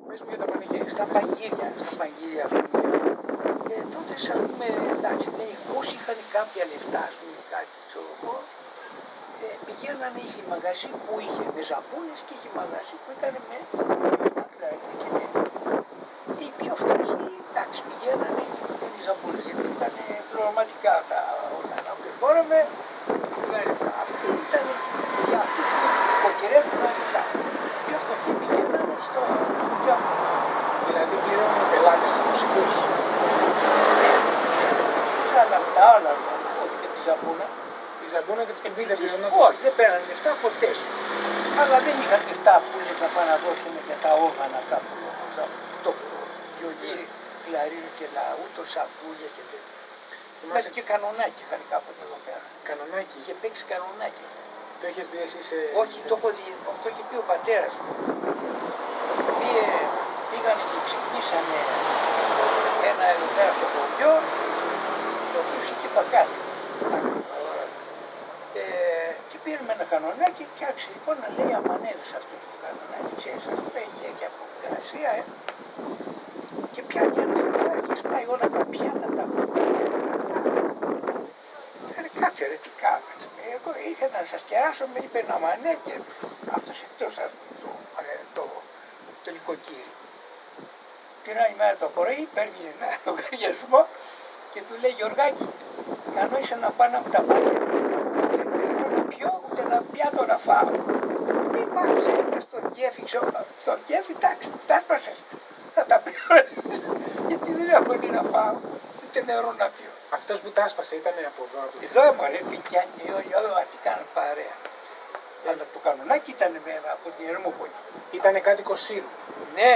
Πες μου για τα πανηγύρια. Στα πανηγύρια ας πούμε. Τότε σαν πούμε, εντάξει, όσοι είχαν κάποια λεφτά, ας πούμε, κάτι ξέρω εγώ, πηγαίνανε, είχε μαγαζί που είχε με ζαπούνες και είχε μαγαζί που ήταν με κλαρίνι και με. Οι πιο φτωχοί, εντάξει, πηγαίνανε και με τις ζαπούνες, γιατί ήταν πληρωματικά τα όταν απεμπόραμε, πήγαν λεφτά. Αυτοί ήταν και αυτοί που υποκυρεύουν λεφτά. Οι πιο φτωχοί πηγαίνανε στο ζαπούνες. Δηλαδή πληρώνουν πελάτες τους μουσικούς. Αλλά τα άλλα, ότι και τη ζαμπούνα. Η ζαμπούνα και το τουμπί δεν πληρώνουν. Όχι, δεν πέραν λεφτά ποτέ. Αλλά δεν είχαν λεφτά που έλεγε να πάνε να δώσουν για τα όργανα αυτά που το βιολί, κλαρίνι και λαού, το σακούλια και τέτοια. Μέχρι και κανονάκι είχαν κάποτε εδώ πέρα. Κανονάκι. Είχε παίξει κανονάκι. Το έχεις δει εσύ σε... Όχι, το είχε πει ο πατέρας μου. Πήγανε και ξυπνήσανε ένα εδώ πέρα στο χωριό, το οποίο είχε πακάλι. Και πήραμε ένα κανονάκι και άρχισε λοιπόν να λέει αμανέδες αυτό το κανονάκι, ξέρεις, αυτό έχει και από την Ασία, και πιάνει ένας κανονάκι και σπάει όλα τα πιάτα, τα ποτήρια, αυτά. Κάτσε ρε, τι κάνεις. Εγώ ήθελα να σας κεράσω, με είπε ένα μανέ και αυτός εκτός το νοικοκύρι. Την άλλη μέρα το πρωί παίρνει ένα λογαριασμό και του λέει Γιωργάκη, καλό είσαι να πάω να μου τα πάρει, να πιω ούτε να πιάτο να φάω. Μ' άκουσε στον κέφι, στον κέφι, εντάξει, τα έσπασες, να τα πληρώσεις, γιατί δεν έχω τι να φάω, ούτε νερό να πιω. Αυτός που τα έσπασε ήταν από εδώ. Εδώ μωρέ, Βικιάνι, αυτοί κάνουν παρέα. Αλλά το κανονάκι ήταν βέβαια από την Ερμούπολη. Ήτανε κάτοικο Σύρου. Ναι,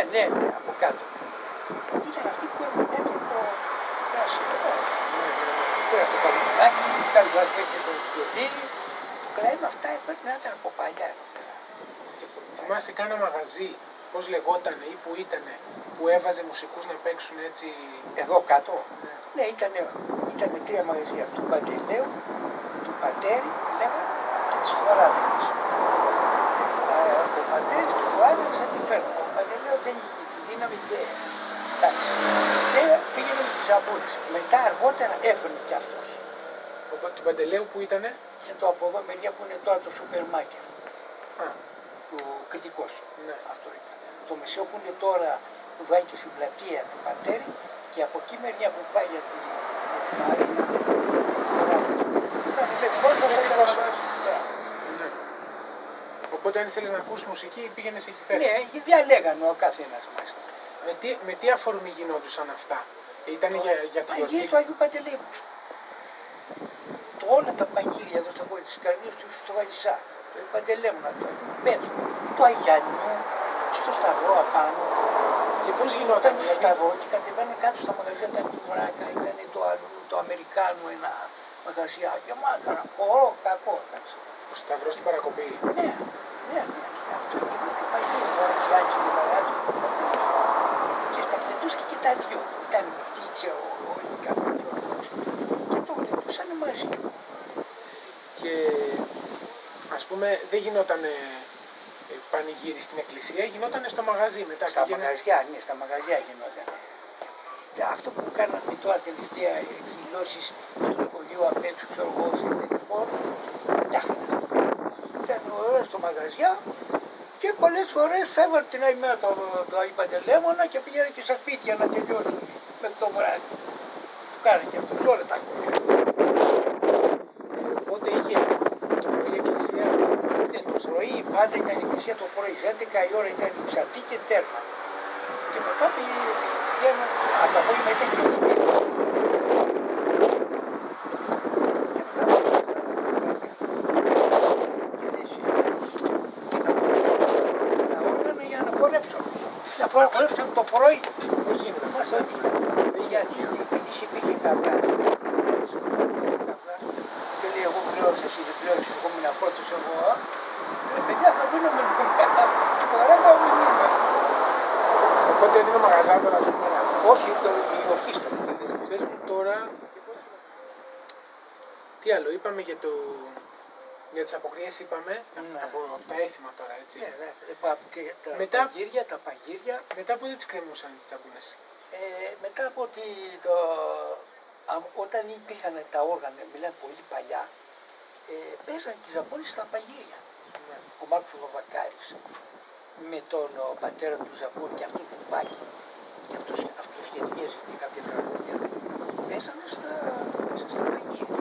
από κάτω. Ήταν αυτοί που έχουν έτω το κράσι εδώ. Πήρα το κανονάκι, ήταν το αρφέ και το βιολί. Το κλαίμα αυτά πρέπει να ήταν από παλιά. Θυμάσαι κάνα μαγαζί, πώς λεγότανε ή που ήτανε, που έβαζε μουσικούς να παίξουν έτσι... Εδώ κάτω. Ναι, ήταν τρία μαγαζιά, του Παντελέου, του Πατέρη, λέγανε, και της Φοράδενης. Ο Πατέρης του Φοράδενης θα τη φέρνουν. Ο Παντελέου δεν είχε τη δύναμη και εντάξει. Και πήγαινε με τις ζαμπούνες. Μετά αργότερα έφερνε κι αυτός. Του Παντελέου που ήτανε? Και το από εδώ μεριά που είναι τώρα το σούπερ μάρκετ. Ο κριτικός. Ναι. Αυτό ήταν. Το μεσαίο που είναι τώρα που βάει και στην πλατεία του Πατέρη και από εκεί μεριά που πάει για την Μαρίνα. Οπότε αν ήθελες να ακούσεις μουσική πήγαινες εκεί πέρα. Ναι, διαλέγανε ο καθένας μας. Με τι αφορμή γινόντουσαν αυτά? Ήταν για τη γιορτή? του Αγίου Παντελεήμου. Όλα τα πανηγύρια εδώ στα πόλη της Καρδίας του στο Βαγισά, το Αγίου Παντελεήμου, το Αγίου Πέτρου, το Αγιανιού, στο Σταυρό απάνω. Και πώς γινόταν? Στο Σταυρό και κατεβαίνανε κάτω στα μαγαζιά, ήταν του Βράκα, ήταν το αλλού, το Αμερικάνου ένα μαγαζιάκι, ήταν χώρο κακό. Ο Σταυρός στην παρακοπή. Ναι. Αυτό είναι πανηγύρι, το Αγιάννης και Μαράτζο. Και τα γλεντούσαν και τα δυο. Ήταν μειχτή, ξέρω, όλοι κάθε δυο. Και το γλεντούσαν μαζί. Και ας πούμε δεν γινόταν πανηγύρι στην εκκλησία, γινόταν στο μαγαζί μετά. Στα μαγαζιά γινόταν. Αυτό που κάναμε τώρα τελευταία εκδηλώσεις στο σχολείο απ' έξω, ξέρω εγώ, σε τέτοιο χώρο, φτιάχνανε αυτό. Ήταν ωραία στο μαγαζιά και πολλές φορές φεύγαν την άλλη μέρα το Αγίου Παντελεήμωνα και πήγαιναν και στα σπίτια να τελειώσουν μέχρι το βράδυ. Του κάνανε και αυτός όλα τα χρόνια. Οπότε είχε το πρωί εκκλησία. Ναι, το πρωί πάντα ήταν η εκκλησία το πρωί, 11 η ώρα ήταν η ψαρτή και τέρμα. Και μετά πήγαιναν, από το απόγευμα ήταν και ο σπίτι. Χορέψαμε το πρωί. Πώς γίνεται αυτό? Γιατί η διοίκηση πήγε καπλά. Και λέει εγώ πληρώσεις, εσύ δεν πληρώσεις, εγώ μην απότως εγώ. Παιδιά θα δίνουμε νούμερα. Οπότε έδινε μαγαζά τώρα νούμερα. Όχι, η ορχήστρα. Θες μου τώρα... Τι άλλο, είπαμε για το... Για τις αποκρίες είπαμε, Ναι. από τα έθιμα τώρα, έτσι. Ναι, ναι. Τα Μετά- παγύρια. Μετά που δεν τις κρεμούσαν τις τσακούνες. Μετά από ότι όταν υπήρχαν τα όργανα, μιλάμε πολύ παλιά, παίζαν τις ζαμπόνες στα παγύρια. Ναι. Ο Μάρκος ο Βαβακάρης με τον πατέρα του Ζαμπόνη και αυτόν τον Πάκη, και αυτός σχεδιάζει και κάποια τραγούδια, παίζανε στα παγύρια.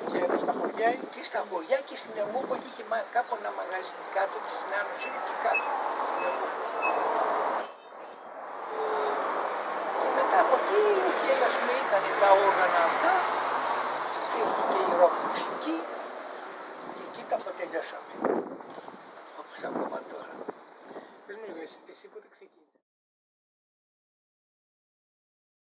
Και εδώ στα χωριά Και στα χωριά και στην Ερμούπολη είχε κάπου ένα μαγαζί κάτω και στην Άνωση εκεί κάτω. Και μετά από εκεί ήρθαν τα όργανα αυτά και ήρθε και η ροκ μουσική και εκεί τα αποτελειώσαμε. Όπως ακόμα τώρα. πες μου λίγο, εσύ πότε ξεκίνησες?